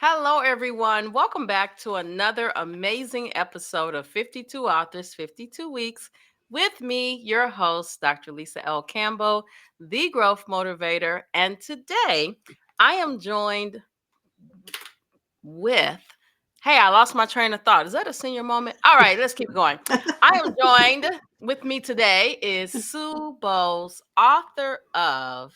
Hello, everyone. Welcome back to another amazing episode of 52 Authors, 52 Weeks with me, your host, Dr. Lisa L. Campbell, the Growth Motivator. And today I am joined with, hey, I lost my train of thought. Is that a senior moment? All right, let's keep going. I am joined with me today is Sue Bowles, author of,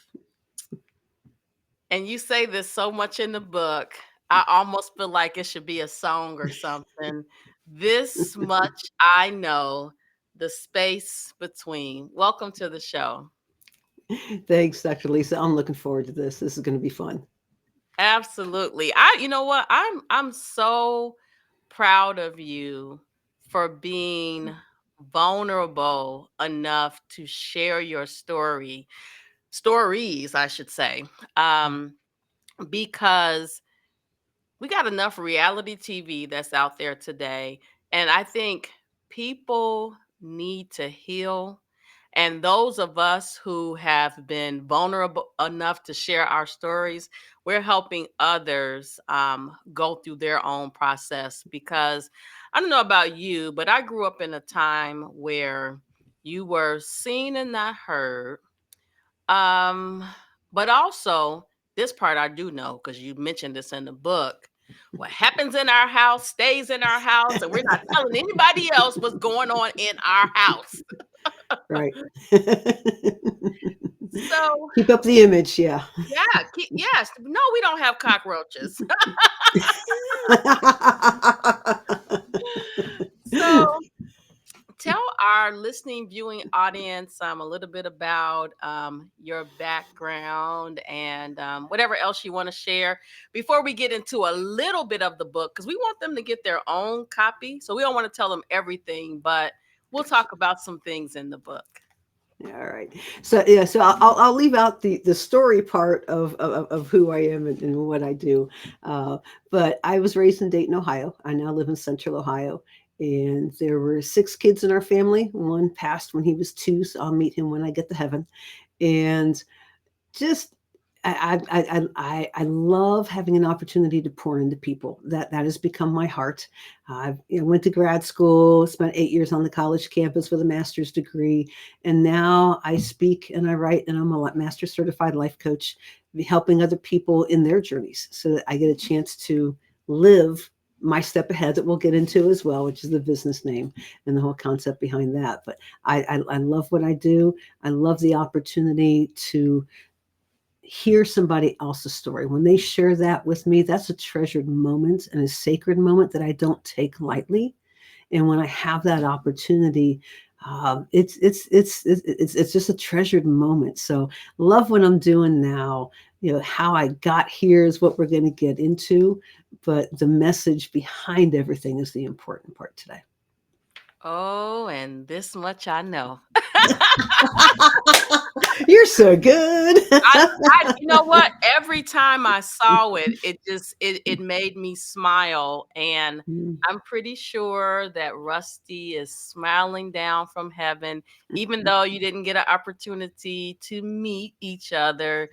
and you say this so much in the book, I almost feel like it should be a song or something. This much I know, the space between. Welcome to the show. Thanks, Dr. Lisa. I'm looking forward to this. This is going to be fun. Absolutely. You know what? I'm so proud of you for being vulnerable enough to share your stories, I should say. Um, because we got enough reality TV that's out there today. And I think people need to heal. And those of us who have been vulnerable enough to share our stories, we're helping others go through their own process. Because I don't know about you, but I grew up in a time where you were seen and not heard. Um, but also, this part I do know because you mentioned this in the book. What happens in our house stays in our house, and we're not telling anybody else what's going on in our house. Right. So, Keep up the image. Yeah. yeah, yes, no, we don't have cockroaches. So, tell our listening, viewing audience a little bit about your background and whatever else you want to share before we get into a little bit of the book, because we want them to get their own copy. So we don't want to tell them everything, but we'll talk about some things in the book. All right. So yeah. So I'll leave out the story part of who I am and what I do. Uh, but I was raised in Dayton, Ohio. I now live in Central Ohio. And there were six kids in our family. One passed when he was two, so I'll meet him when I get to heaven. And just I love having an opportunity to pour into people. That has become my heart. I went to grad school, spent 8 years on the college campus with a master's degree, and now I speak and I write, and I'm a master certified life coach, helping other people in their journeys, so that I get a chance to live my step ahead that we'll get into as well, which is the business name and the whole concept behind that. But I love what I do. I love the opportunity to hear somebody else's story. When they share that with me, that's a treasured moment and a sacred moment that I don't take lightly. And when I have that opportunity, it's just a treasured moment. So love what I'm doing now. How I got here is what we're going to get into, but the message behind everything is the important part today. Oh, and this much I know. You're so good. You know what? Every time I saw it, it made me smile, and I'm pretty sure that Rusty is smiling down from heaven, even though you didn't get an opportunity to meet each other.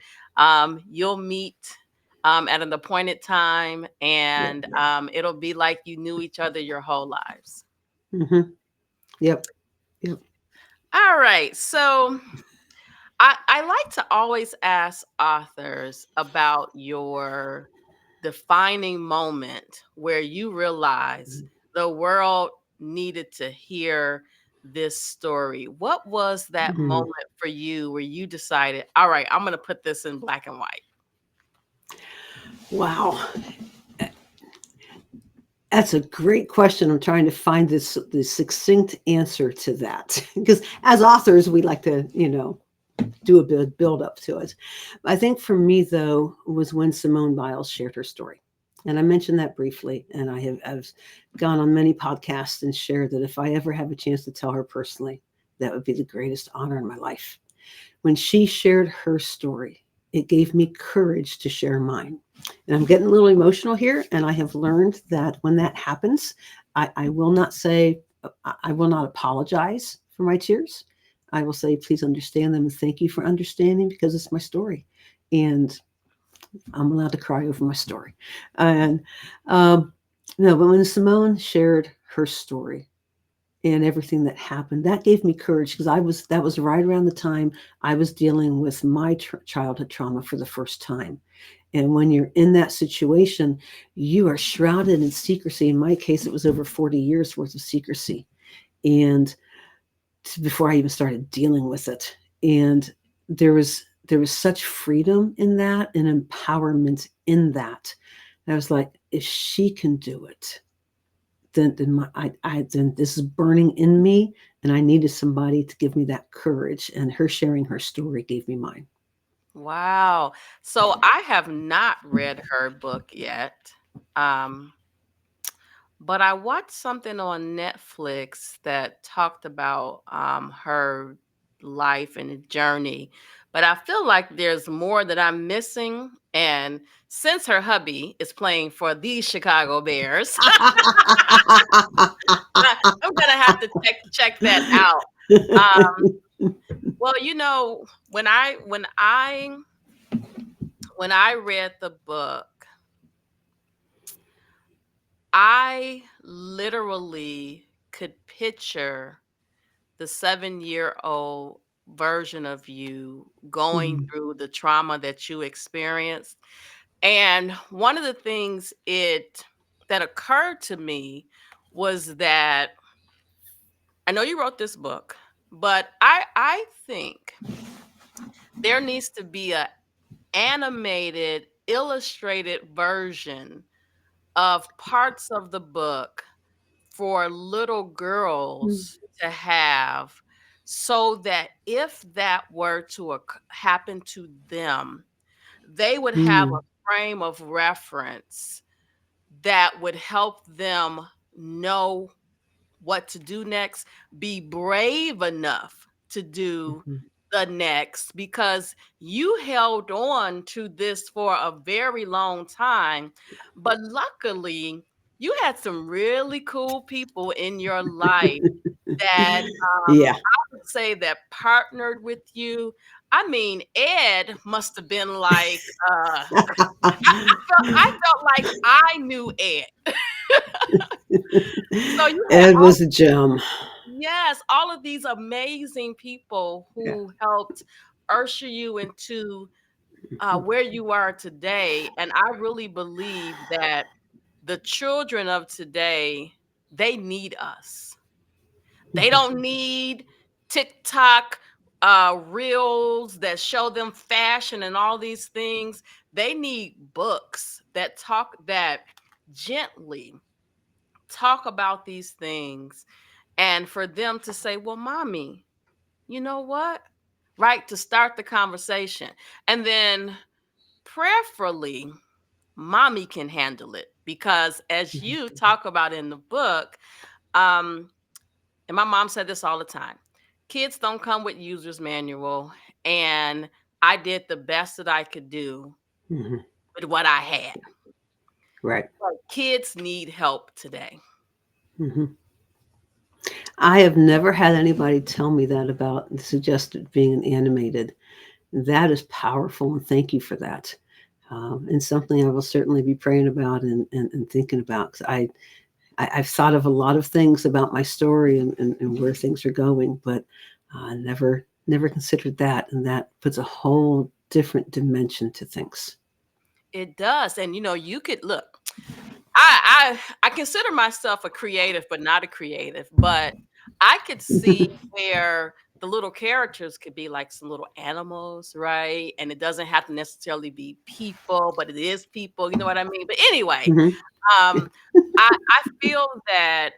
You'll meet at an appointed time, Yep. and it'll be like you knew each other your whole lives. Hmm. Yep. Yep. All right, so I like to always ask authors about your defining moment where you realize the world needed to hear this story. What was that Mhm. moment for you where you decided, all right, I'm going to put this in black and white? Wow. That's a great question. I'm trying to find the succinct answer to that because as authors, we like to, do a bit build up to it. I think for me though was when Simone Biles shared her story, and I mentioned that briefly. And I've gone on many podcasts and shared that if I ever have a chance to tell her personally, that would be the greatest honor in my life. When she shared her story, it gave me courage to share mine. And I'm getting a little emotional here. And I have learned that when that happens, I will not say, I will not apologize for my tears. I will say, please understand them and thank you for understanding because it's my story. And I'm allowed to cry over my story. And um, no, but when Simone shared her story and everything that happened, that gave me courage because that was right around the time I was dealing with my childhood trauma for the first time. And when you're in that situation, you are shrouded in secrecy. In my case, it was over 40 years worth of secrecy. And before I even started dealing with it. And there was such freedom in that and empowerment in that. And I was like, if she can do it, then this is burning in me, and I needed somebody to give me that courage. And her sharing her story gave me mine. Wow. So I have not read her book yet. Um, but I watched something on Netflix that talked about her life and journey. But I feel like there's more that I'm missing. And since her hubby is playing for the Chicago Bears, I'm gonna have to check that out. Well, when I read the book, I literally could picture the 7-year-old version of you going Mhm. through the trauma that you experienced. And one of the things it that occurred to me was that I know you wrote this book, but I think there needs to be a animated, illustrated version of parts of the book for little Mm. girls to have so that if that were to happen to them, they would have a Mm. frame of reference that would help them know what to do next, be brave enough to do Mhm. the next because you held on to this for a very long time. But luckily, you had some really cool people in your life that Yeah. I would say that partnered with you. I mean, Ed must have been like, I felt like I knew Ed. So you had Ed was a gem. yes, all of these amazing people Yeah. who helped usher you into where you are today. And I really believe that the children of today, they need us. They Mhm. don't need TikTok reels that show them fashion and all these things. They need books that gently talk about these things and for them to say, well, mommy, you know what? Right, to start the conversation. And then prayerfully, mommy can handle it because as Mhm. you talk about in the book, um, and my mom said this all the time, kids don't come with user's manual. And I did the best that I could do Mhm. with what I had. Right. But kids need help today. Mhm. I have never had anybody tell me that about suggested being animated. That is powerful, and thank you for that. And something I will certainly be praying about and thinking about. 'Cause I've thought of a lot of things about my story and where things are going, but never considered that. And that puts a whole different dimension to things. It does. And you could look, I consider myself a creative, but not a creative. But I could see where the little characters could be like some little animals, right? And it doesn't have to necessarily be people, but it is people. You know what I mean? But anyway, Mhm. um, I feel that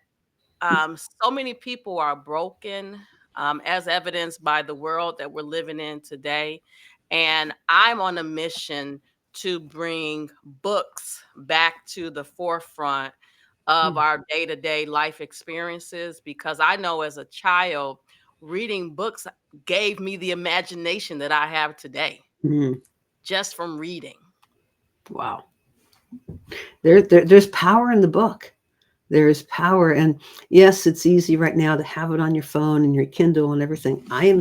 so many people are broken, as evidenced by the world that we're living in today. And I'm on a mission to bring books back to the forefront of our day to day life experiences because I know as a child, reading books gave me the imagination that I have today Mhm. just from reading. Wow. There's power in the book. There is power. And yes, it's easy right now to have it on your phone and your Kindle and everything. I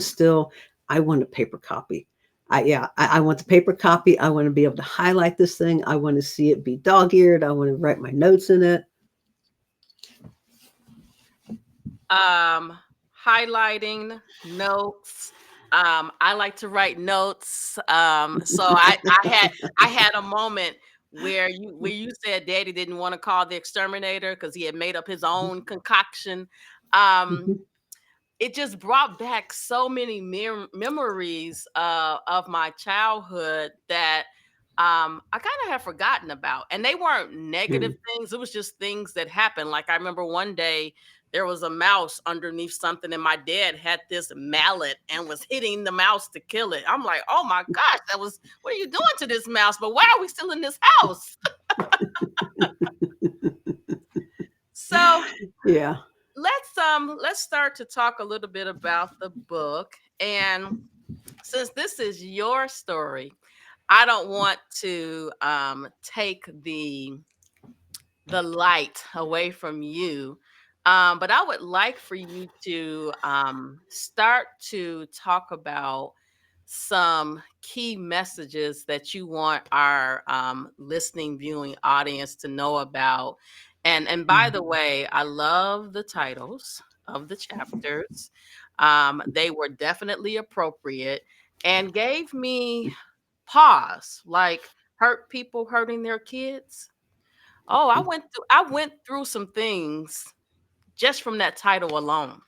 want a paper copy. I want the paper copy. I want to be able to highlight this thing. I want to see it be dog-eared. I want to write my notes in it. Um, Highlighting notes. I like to write notes. So I had a moment where you said Daddy didn't want to call the exterminator because he had made up his own concoction. Um, Mhm. it just brought back so many memories of my childhood that I kind of have forgotten about. And they weren't negative Mm. things. It was just things that happened. Like I remember one day there was a mouse underneath something, and my dad had this mallet and was hitting the mouse to kill it. I'm like, oh my gosh, what are you doing to this mouse? But why are we still in this house? So Yeah. let's start to talk a little bit about the book. And since this is your story, I don't want to take the light away from you. But I would like for you to start to talk about some key messages that you want our listening, viewing audience to know about. And by Mm. the way, I love the titles of the chapters. They were definitely appropriate and gave me pause, like hurt people hurting their kids. Oh, I went through some things just from that title alone.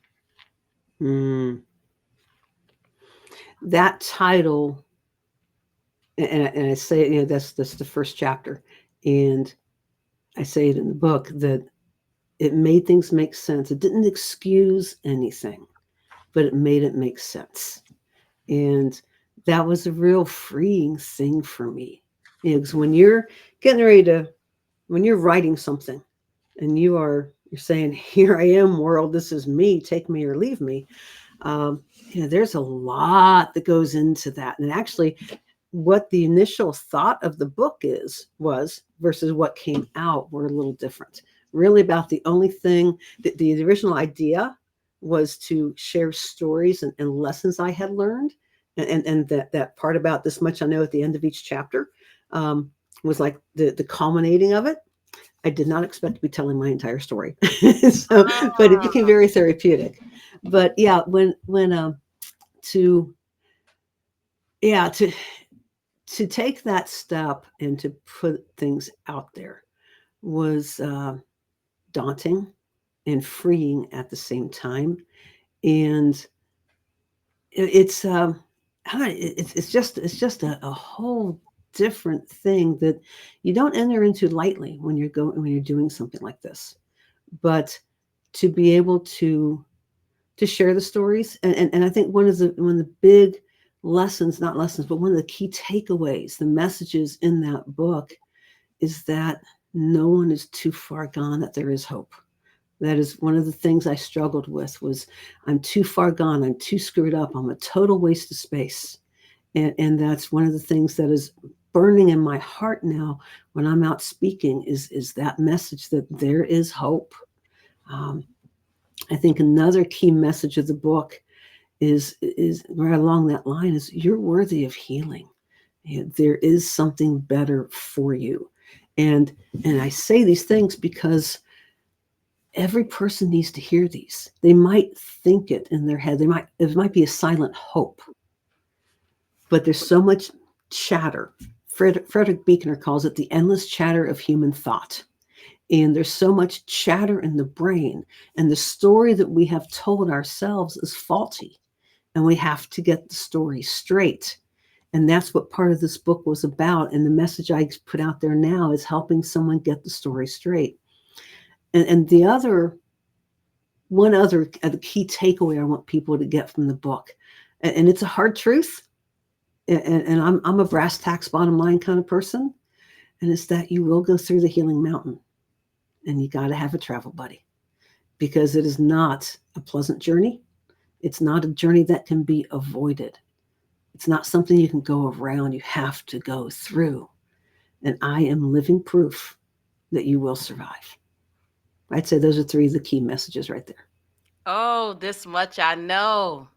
Mm. That title, and I say, that's the first chapter, and I say it in the book that it made things make sense. It didn't excuse anything, but it made it make sense. And that was a real freeing thing for me. Because when you're getting ready to, when you're writing something and you're saying, "Here I am, world. This is me. Take me or leave me." Um, there's a lot that goes into that. And actually, what the initial thought of the book was versus what came out were a little different. Really, about the only thing that the original idea was to share stories and lessons I had learned, and that part about this much I know at the end of each chapter um, was like the culminating of it. I did not expect to be telling my entire story, so but it became Mm. very therapeutic. But yeah, when to yeah to take that step and to put things out there was daunting and freeing at the same time. And it's it's just a whole different thing that you don't enter into lightly when you're doing something like this. But to be able to share the stories, and I think one of the big lessons, not lessons, but one of the key takeaways, the messages in that book is that no one is too far gone, that there is hope. That is one of the things I struggled with was I'm too far gone, I'm too screwed up, I'm a total waste of space. And that's one of the things that is burning in my heart now when I'm out speaking is that message that there is hope. Um, I think another key message of the book is right along that line is you're worthy of healing. There is something better for you. And and I say these things because every person needs to hear these. They might think it in their head. It might be a silent hope, but there's so much chatter. Frederick Buechner calls it the endless chatter of human thought. And there's so much chatter in the brain, and the story that we have told ourselves is faulty, and we have to get the story straight. And that's what part of this book was about. And the message I put out there now is helping someone get the story straight. And the other one other the key takeaway I want people to get from the book, and it's a hard truth, and I'm a brass tacks bottom line kind of person, and it's that you will go through the healing mountain, and you got to have a travel buddy because it is not a pleasant journey. It's not a journey that can be avoided. It's not something you can go around. You have to go through. And I am living proof that you will survive. I'd say those are three of the key messages right there. Oh, this much I know.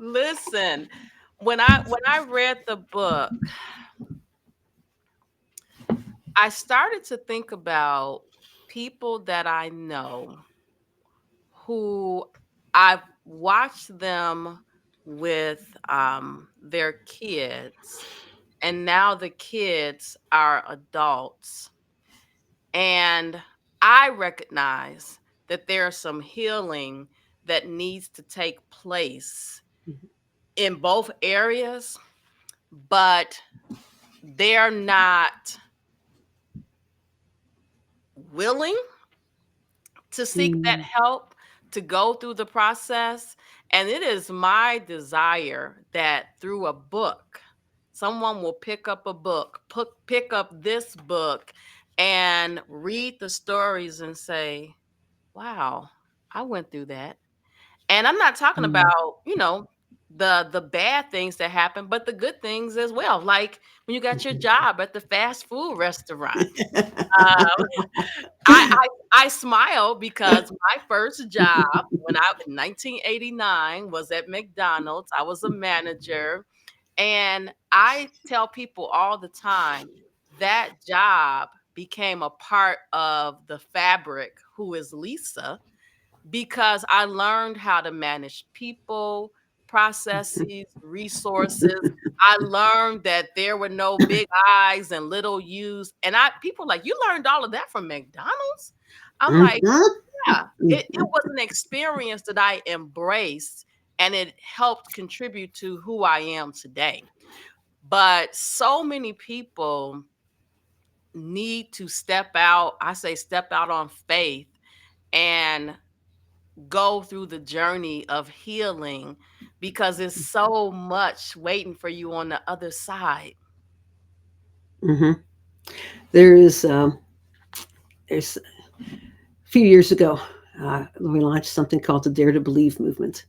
Listen, when I read the book, I started to think about people that I know who I've watched them with their kids, and now the kids are adults. And I recognize that there's some healing that needs to take place in both areas, but they're not willing to seek that Mm, help, to go through the process. And it is my desire that through a book, someone will pick up a book, pick up this book, and read the stories and say, wow, I went through that. And I'm not talking mm. about, the bad things that happen, but the good things as well. Like when you got your job at the fast food restaurant. Um, I smile because my first job when I in 1989 was at McDonald's. I was a manager, and I tell people all the time that job became a part of the fabric who is Lisa, because I learned how to manage people, processes, resources. I learned that there were no big I's and little U's. And people like, you learned all of that from McDonald's? I'm like, Mhm, yeah, it mhm, was an experience that I embraced, and it helped contribute to who I am today. But so many people need to step out. I say step out on faith and go through the journey of healing, because it's so much waiting for you on the other side. mhm. There is there's a few years ago, we launched something called the Dare to Believe movement.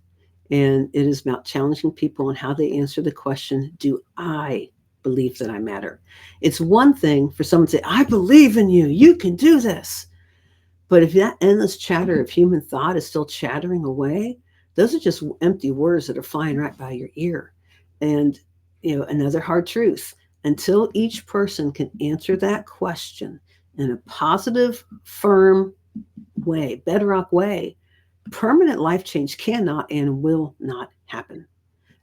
And it is about challenging people on how they answer the question, do I believe that I matter? It's one thing for someone to say, I believe in you, you can do this. But if that endless chatter of human thought is still chattering away, those are just empty words that are flying right by your ear. And, another hard truth, until each person can answer that question in a positive, firm way, bedrock way, permanent life change cannot and will not happen.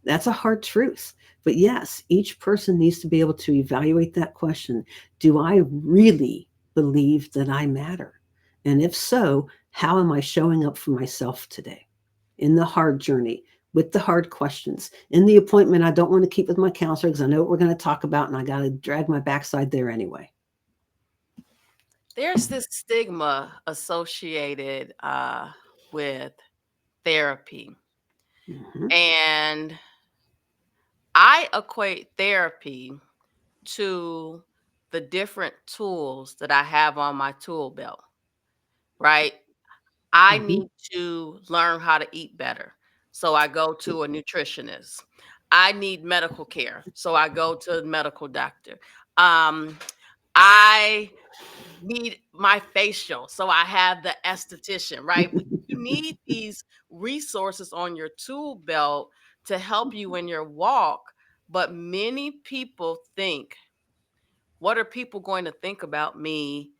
That's a hard truth. But yes, each person needs to be able to evaluate that question. Do I really believe that I matter? And if so, how am I showing up for myself today in the hard journey with the hard questions? In the appointment I don't want to keep with my counselor because I know what we're going to talk about and I got to drag my backside there anyway. There's this stigma associated with therapy. Hmm. And I equate therapy to the different tools that I have on my tool belt, right? I Hmm. need to learn how to eat better. So I go to a nutritionist. I need medical care. So I go to a medical doctor. Um, I need my facial. So I have the esthetician, right? You need these resources on your tool belt to help you in your walk. But many people think, what are people going to think about me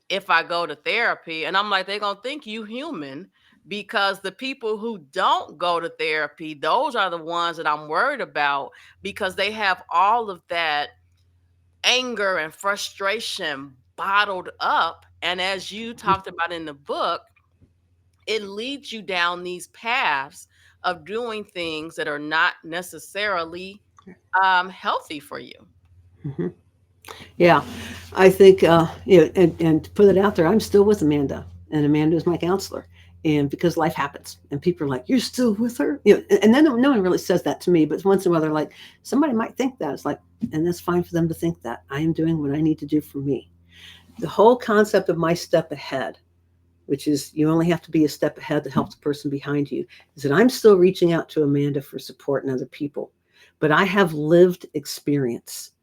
if I go to therapy? And I'm like, they're going to think you human, because the people who don't go to therapy, those are the ones that I'm worried about, because they have all of that anger and frustration bottled up. And as you talked about in the book, it leads you down these paths of doing things that are not necessarily healthy for you. Hmm. Yeah, I think, and to put it out there, I'm still with Amanda, and Amanda is my counselor. And because life happens, and people are like, "You're still with her," and then no one really says that to me, but once in a while, they're like, somebody might think that. It's like, and that's fine for them to think that. I am doing what I need to do for me. The whole concept of my step ahead, which is you only have to be a step ahead to help the person behind you, is that I'm still reaching out to Amanda for support and other people, but I have lived experience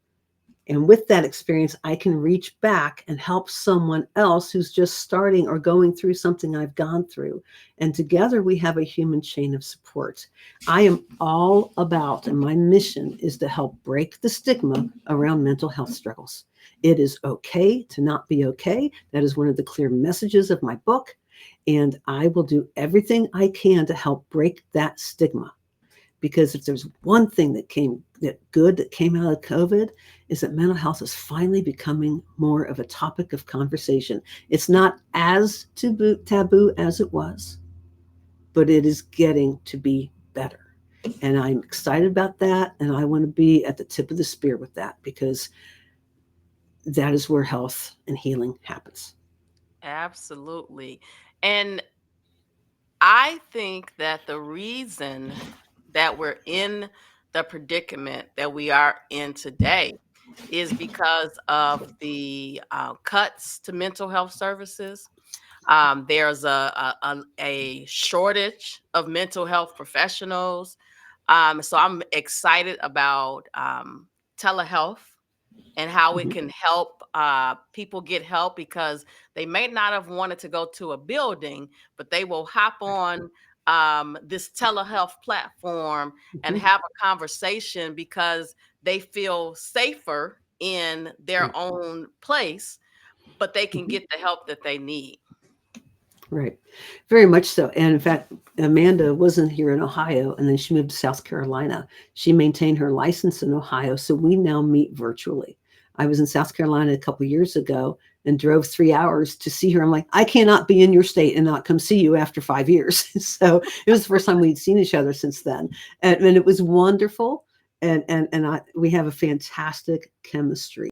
And with that experience, I can reach back and help someone else who's just starting or going through something I've gone through. And together we have a human chain of support. I am all about, and my mission is to help break the stigma around mental health struggles. It is okay to not be okay. That is one of the clear messages of my book. And I will do everything I can to help break that stigma. Because if there's one thing that came out of COVID, is that mental health is finally becoming more of a topic of conversation. It's not as taboo as it was, but it is getting to be better. And I'm excited about that. And I want to be at the tip of the spear with that, because that is where health and healing happens. Absolutely. And I think that the reason that we're in the predicament that we are in today is because of the cuts to mental health services. There's a shortage of mental health professionals. So I'm excited about telehealth and how it Mhm. can help people get help, because they may not have wanted to go to a building, but they will hop on this telehealth platform and Mhm. have a conversation because they feel safer in their Right. own place, but they can Mhm. get the help that they need. Right. Very much so. And in fact, Amanda wasn't here in Ohio and then she moved to South Carolina. She maintained her license in Ohio. So we now meet virtually. I was in South Carolina a couple of years ago and drove 3 hours to see her. I'm like, I cannot be in your state and not come see you after 5 years. So it was the first time we'd seen each other since then. And it was wonderful. We have a fantastic chemistry.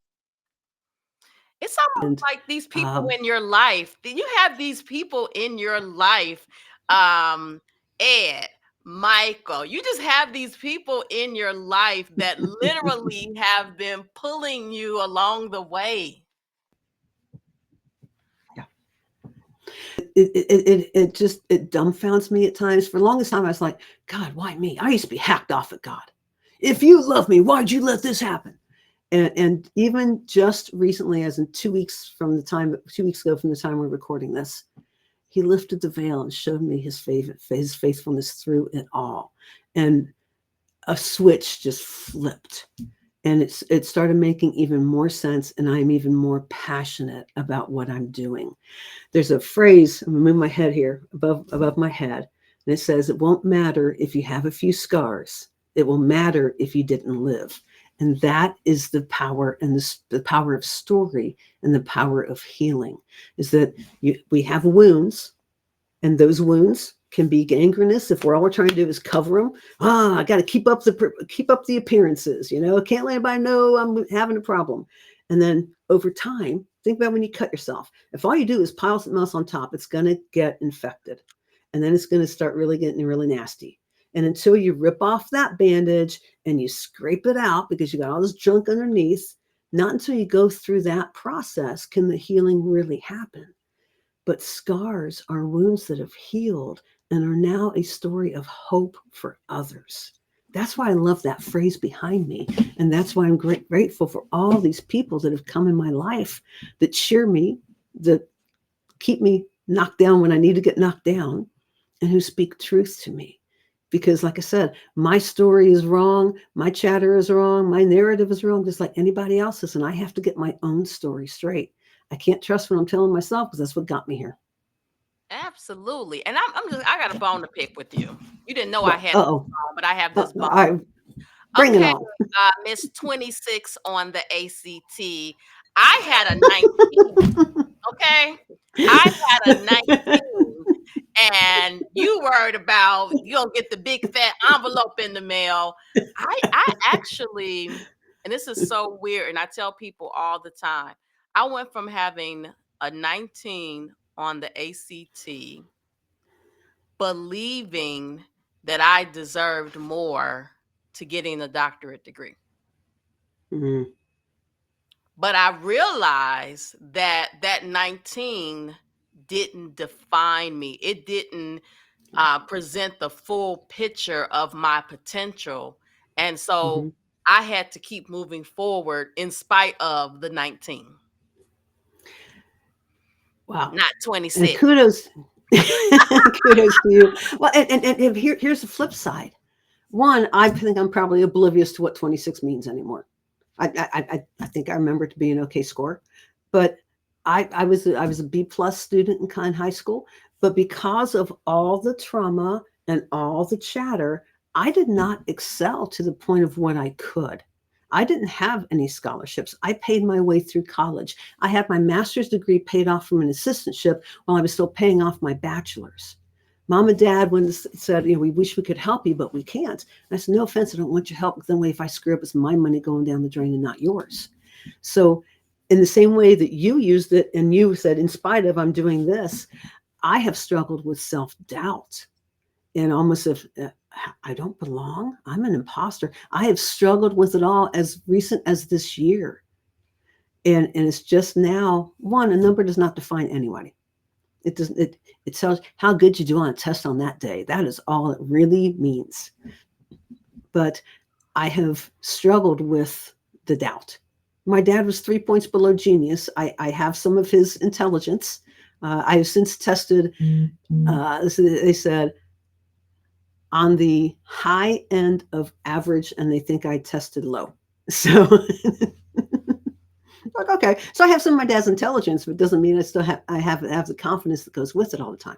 It's almost And like these people um, in your life. You have these people in your life, um, Ed, Michael. You just have these people in your life that literally have been pulling you along the way. it just it dumbfounds me at times. For the longest time, I was like, God, why me? I used to be hacked off at God. If you love me, why'd you let this happen? And even just recently, as in 2 weeks from the time, 2 weeks ago from the time we're recording this, he lifted the veil and showed me his faithfulness through it all. And a switch just flipped, and it started making even more sense, and I'm even more passionate about what I'm doing. There's a phrase, I'm gonna move my head here above my head, and it says, it won't matter if you have a few scars. It will matter if you didn't live. And that is the power, and the power of story and the power of healing, is that we have wounds, and those wounds can be gangrenous if all we're trying to do is cover them. I got to keep up the appearances. Can't let anybody know I'm having a problem. And then over time, think about when you cut yourself. If all you do is pile something else on top, it's going to get infected, and then it's going to start really getting really nasty. And until you rip off that bandage and you scrape it out because you got all this junk underneath, not until you go through that process can the healing really happen. But scars are wounds that have healed and are now a story of hope for others. That's why I love that phrase behind me. And that's why I'm grateful for all these people that have come in my life that cheer me, that keep me knocked down when I need to get knocked down, and who speak truth to me. Because, like I said, my story is wrong, my chatter is wrong, my narrative is wrong, just like anybody else's. And I have to get my own story straight. I can't trust what I'm telling myself because that's what got me here. Absolutely. And I got a bone to pick with you. You didn't know I Well, had this uh-oh. bone, but I have this bone. I bring it Okay, on. Miss 26 on the ACT. I had a 19. Okay. I had a 19, and you worried about you gonna get the big fat envelope in the mail. I actually, and this is so weird, and I tell people all the time, I went from having a 19 on the ACT, believing that I deserved more, to getting a doctorate degree. Mhm. But I realized that that 19 didn't define me. It didn't present the full picture of my potential. And so Mhm. I had to keep moving forward in spite of the 19, Wow. not And 26. kudos, kudos to you. Well, and here's the flip side. One, I think I'm probably oblivious to what 26 means anymore. I think I remember it to be an okay score, but I was a B plus student in high school, but because of all the trauma and all the chatter, I did not excel to the point of what I could. I didn't have any scholarships. I paid my way through college. I had my master's degree paid off from an assistantship while I was still paying off my bachelor's. Mom and dad when said, we wish we could help you, but we can't. And I said, no offense, I don't want your help. Then way if I screw up, it's my money going down the drain and not yours. So in the same way that you used it and you said, in spite of I'm doing this, I have struggled with self-doubt and almost if I don't belong, I'm an imposter. I have struggled with it all as recent as this year. And it's just now, one, a number does not define anybody. It doesn't. It tells how good you do on a test on that day. That is all it really means. But I have struggled with the doubt. My dad was 3 points below genius. I have some of his intelligence. I have since tested. They said on the high end of average, and they think I tested low. So like, okay, so I have some of my dad's intelligence, but it doesn't mean I have the confidence that goes with it all the time.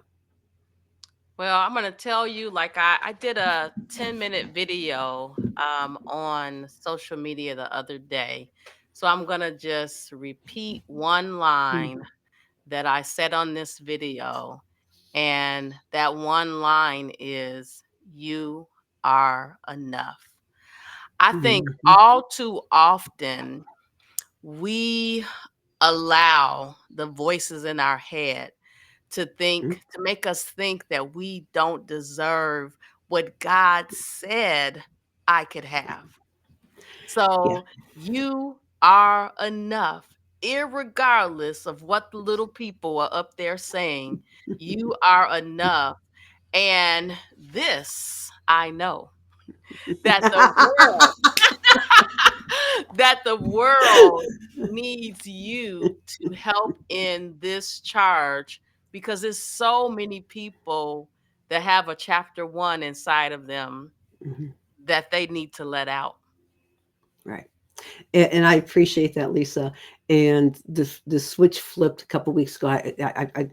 Well, I'm gonna tell you, like I did a 10-minute video on social media the other day. So I'm gonna just repeat one Mm, line that I said on this video. And that one line is, "You are enough." I think mhm, all too often we allow the voices in our head mm, to make us think that we don't deserve what God said I could have. yeah. So you are enough, irregardless of what the little people are up there saying. You are enough. And this I know, that the world that the world needs you to help in this charge, because there's so many people that have a chapter 1 inside of them Mhm, that they need to let out. right. And I appreciate that, Lisa. And the switch flipped a couple weeks ago.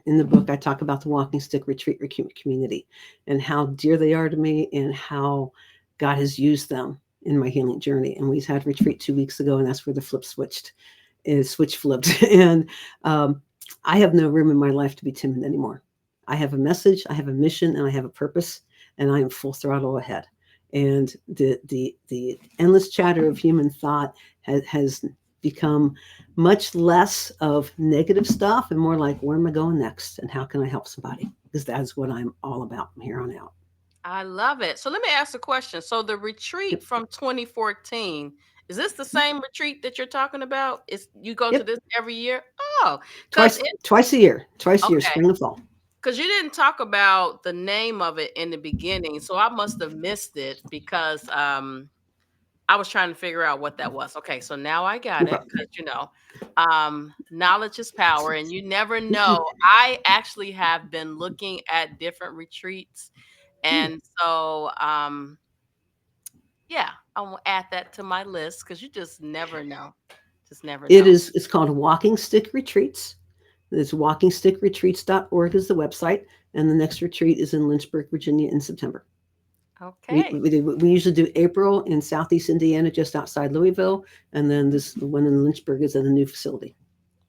In the book, I talk about the Walking Stick Retreat community and how dear they are to me and how God has used them in my healing journey. And we had retreat 2 weeks ago, and that's where the switch flipped. And I have no room in my life to be timid anymore. I have a message, I have a mission, and I have a purpose, and I am full throttle ahead. And the endless chatter of human thought has become much less of negative stuff and more like where am I going next and how can I help somebody? Because that's what I'm all about from here on out. I love it. So let me ask a question. So the retreat Yep. from 2014, is this the same retreat that you're talking about? Is you go to Yep. this every year? Oh, because Twice a year, okay, spring and fall. because you didn't talk about the name of it in the beginning, so I must have missed it because I was trying to figure out what that was. Okay, so now I got No it problem. because knowledge is power, and you never know. I actually have been looking at different retreats, Hmm. and so yeah, I will add that to my list because you just never know. Just never It know. is it's called Walking Stick Retreats. It's walkingstickretreats.org is the website. And the next retreat is in Lynchburg, Virginia in September. We, Okay. we, we usually do April in Southeast Indiana, just outside Louisville. And then this one in Lynchburg is at a new facility.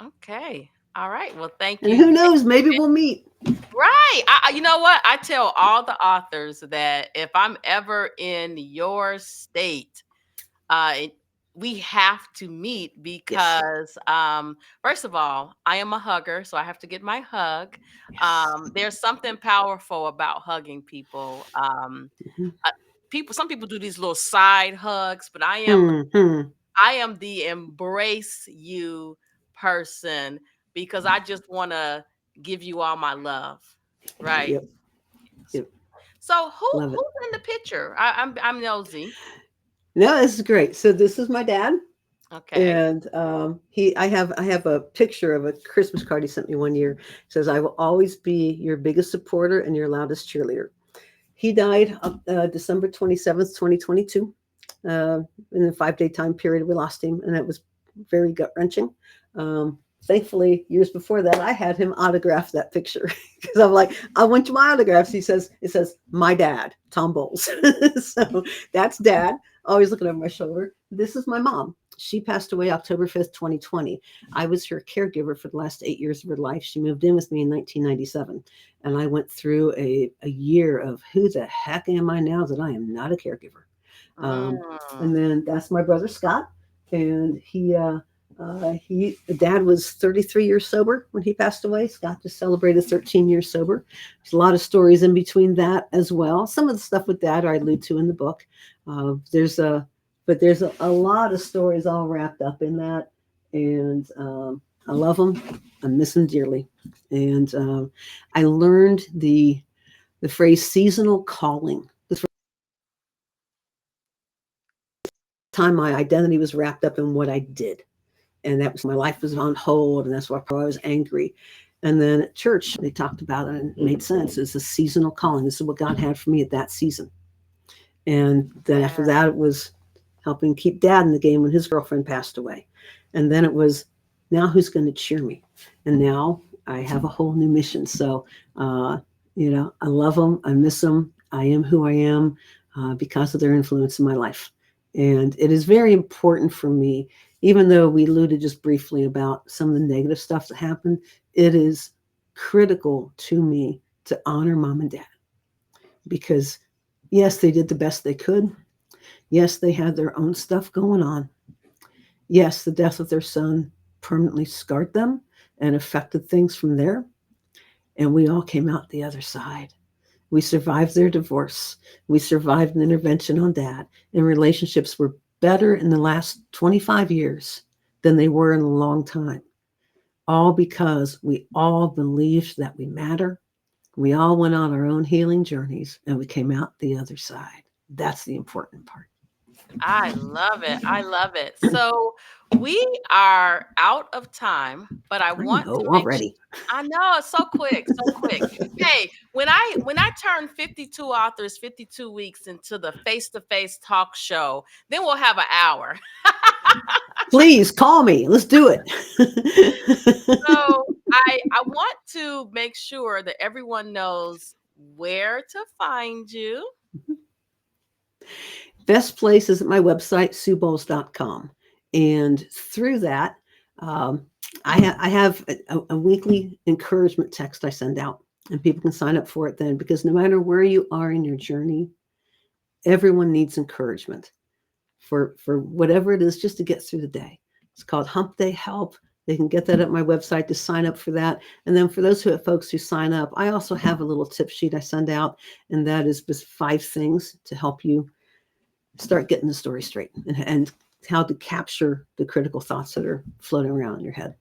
Okay. All right. Well, thank And you. who knows, maybe we'll meet. Right. You know what? I tell all the authors that if I'm ever in your state, it, we have to meet Yes. because, first of all, I am a hugger, so I have to get my hug. Yes. There's something powerful about hugging people. Mhm. Uh, some people do these little side hugs, but Hmm. I am the embrace you person because I just want to give you all my love, right? Yep. Yep. So Love it. who's in the picture? I'm nosy. No, this is great. So this is my dad. Okay. And I have a picture of a Christmas card he sent me one year. It says, "I will always be your biggest supporter and your loudest cheerleader." He died December 27th, 2022. Uh, in the 5 day time period, we lost him, and it was very gut wrenching. Thankfully, years before that, I had him autograph that picture because I'm like, I want you my autographs. It says, "My dad, Tom Bowles." So that's dad, always looking over my shoulder. This is my mom. She passed away October 5th, 2020. I was her caregiver for the last 8 years of her life. She moved in with me in 1997. And I went through a year of who the heck am I now that I am not a caregiver? Um, Mm. and then that's my brother Scott, and dad was 33 years sober when he passed away. Scott just celebrated 13 years sober. There's a lot of stories in between that as well. Some of the stuff with dad I allude to in the book. There's a but there's a lot of stories all wrapped up in that, and I love him. I miss him dearly, and I learned the phrase seasonal calling. The time my identity was wrapped up in what I did. And that was my life was on hold, and that's why I was angry. And then at church, they talked about it and it made sense. It's a seasonal calling. This is what God had for me at that season. And then after Yeah. that, it was helping keep dad in the game when his girlfriend passed away. And then it was, now who's going to cheer me? And now I have a whole new mission. So, uh, I love them. I miss them. I am who I am because of their influence in my life. And it is very important for me, even though we alluded just briefly about some of the negative stuff that happened, it is critical to me to honor mom and dad because, yes, they did the best they could. Yes, they had their own stuff going on. Yes, the death of their son permanently scarred them and affected things from there. And we all came out the other side. We survived their divorce. We survived an intervention on dad. And relationships were better in the last 25 years than they were in a long time. All because we all believed that we matter. We all went on our own healing journeys and we came out the other side. That's the important part. I love it. I love it. So we are out of time, but I I want know to make sure. already. I know it's so quick, so quick. Hey, when I turn 52 authors 52 weeks into the face-to-face talk show, then we'll have an hour. Please call me. Let's do it. So I want to make sure that everyone knows where to find you. Best place is at my website, suebowles.com. And through that, um, I have a weekly encouragement text I send out, and people can sign up for it then because no matter where you are in your journey, everyone needs encouragement for whatever it is just to get through the day. It's called Hump Day Help. They can get that at my website to sign up for that. And then for those folks who sign up, I also have a little tip sheet I send out, and that is just 5 things to help you start getting the story straight and how to capture the critical thoughts that are floating around in your head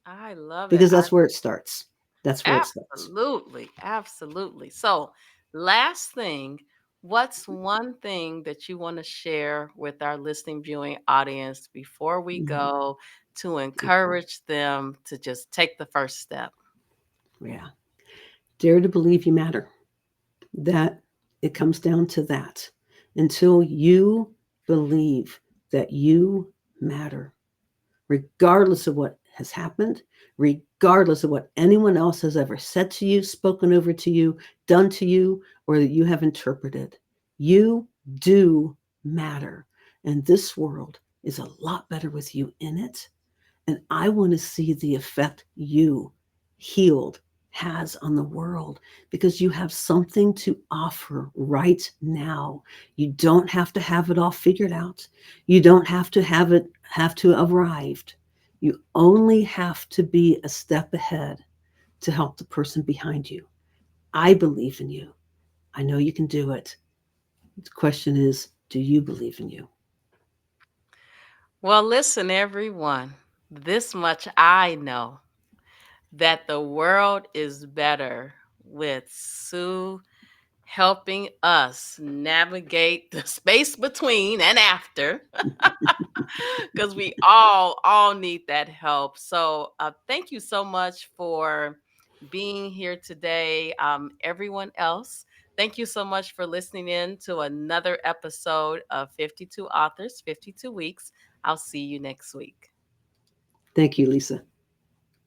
I love it. because that's where it starts. That's where it starts. Absolutely. Absolutely. So, last thing, what's one thing that you want to share with our listening viewing audience before we Mhm. go to encourage them to just take the first step? Yeah. Dare to believe you matter. That it comes down to that. Until you believe that you matter, regardless of what has happened, regardless of what anyone else has ever said to you, spoken over to you, done to you, or that you have interpreted. You do matter. And this world is a lot better with you in it. And I want to see the effect you, healed, has on the world because you have something to offer right now. You don't have to have it all figured out. You don't have to arrived. You only have to be a step ahead to help the person behind you. I believe in you. I know you can do it. The question is, do you believe in you? Well, listen, everyone, this much I know that the world is better with Sue helping us navigate the space between and after, because we all need that help. So thank you so much for being here today. Everyone else, thank you so much for listening in to another episode of 52 Authors, 52 Weeks. I'll see you next week. Thank you, Lisa.